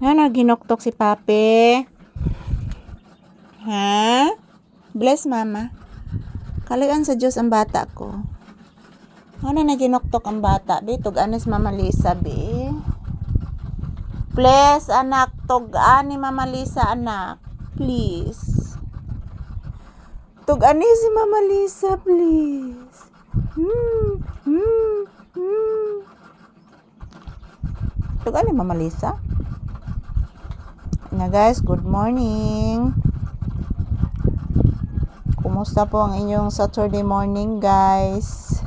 Ano, ginoktok si Papi? Ha? Bless mama. Kalian sa Diyos ang bata ko. Ano na ginoktok ang bata? Be, tug-anis Mama Lisa, be. Bless, anak. Tug-ani Mama Lisa, anak. Please. Tug-ani si Mama Lisa, please. Tug-ani Mama Lisa. Na guys, good morning. Kumusta po ang inyong Saturday morning, guys?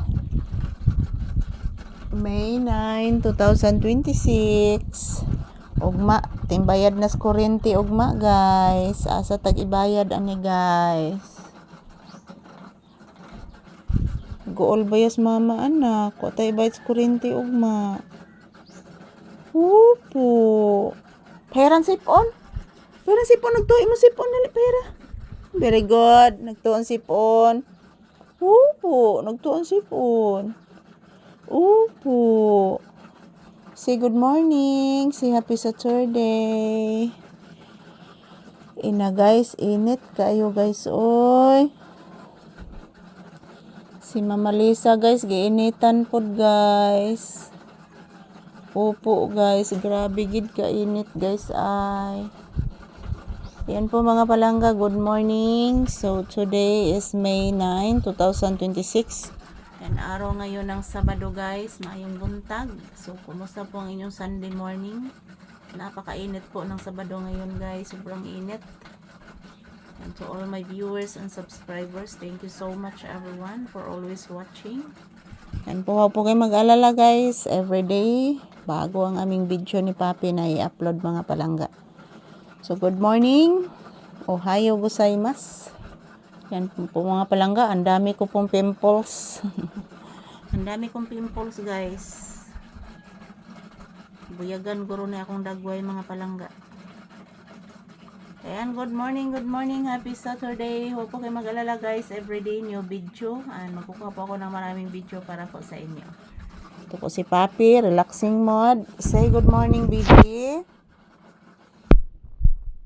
May 9, 2026. Ugma, timbayad na sa kuryente ugma, guys. Asa tag-ibayad ani, guys. Gool bayas mama anak. Ko tay bayad sa kuryente ugma. Upo. Pairan sipon. Pairan sipon nagtuon mo sipon dali pera. Very good. Nagtuon sipon. Upo, nagtuon sipon. Upo. Say good morning. Say happy Saturday. Ina guys, init kayo guys. Oy. Si Mama Lisa guys, giinitan pod guys. Upo guys, grabe gid ka init guys ay. Yan po mga palangga, good morning. So today is May 9, 2026. Yan araw ngayon ng Sabado guys, maayong buntag. So kumusta po ang inyong Sunday morning? Napakainit po ng Sabado ngayon guys, sobrang init. And to all my viewers and subscribers, thank you so much everyone for always watching. Yan po, huwag po kayo mag-alala guys, everyday bago ang aming video ni Papi na i-upload mga palangga. So good morning, ohayo gozaimasu. Yan po mga palangga, ang dami ko pong pimples. Ang dami kong pimples guys. Buyagan guro na akong dagway mga palangga. Ayan, good morning, happy Saturday. Huwag po kayo mag-alala guys, everyday new video. And magkukuha po ako ng maraming video para po sa inyo. Ito po si Papi, relaxing mode. Say good morning baby.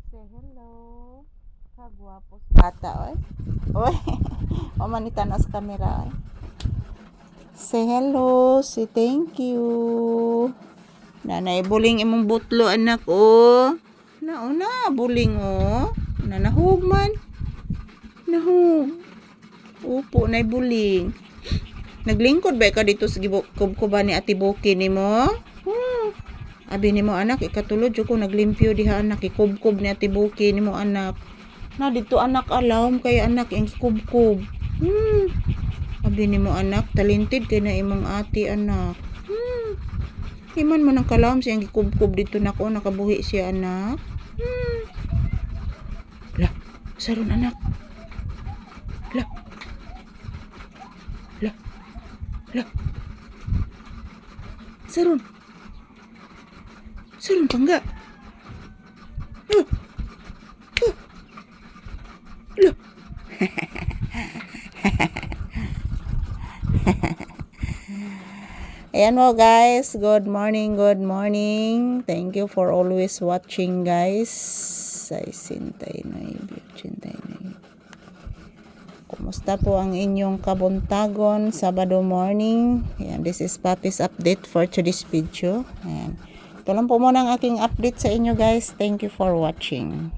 Say hello. Kagwapo sa bata, oy. Oy, mamanita na sa camera, oy. Say hello, say thank you. Nanay, buling imong butlo, anak, oh. Nauna, buling, oh. Nanahugman. Nahug. Upo, nay buling. Naglingkod ba ka dito sa kubkuba ni Ate Buki ni mo? Abi ni mo, anak, ikatulod ko naglimpyo diha, anak, ikubkub ni Ate Buki ni mo, anak. Na dito anak alawm kay anak yung kubkub. Abi ni mo anak, talented kay na imong ate anak. Iman man ang kalawm siyang gikubkub dito nako, nakabuhi siya anak. La, saron anak. La. La. La. Saron. Saron pangga. La. Ayan mo guys, good morning. Thank you for always watching guys. Ay, sintay na ibig. Kumusta po ang inyong kabuntagon, Sabado morning? Ayan, this is Papi's update for today's video. Ayan. Ito lang po muna ang aking update sa inyo guys. Thank you for watching.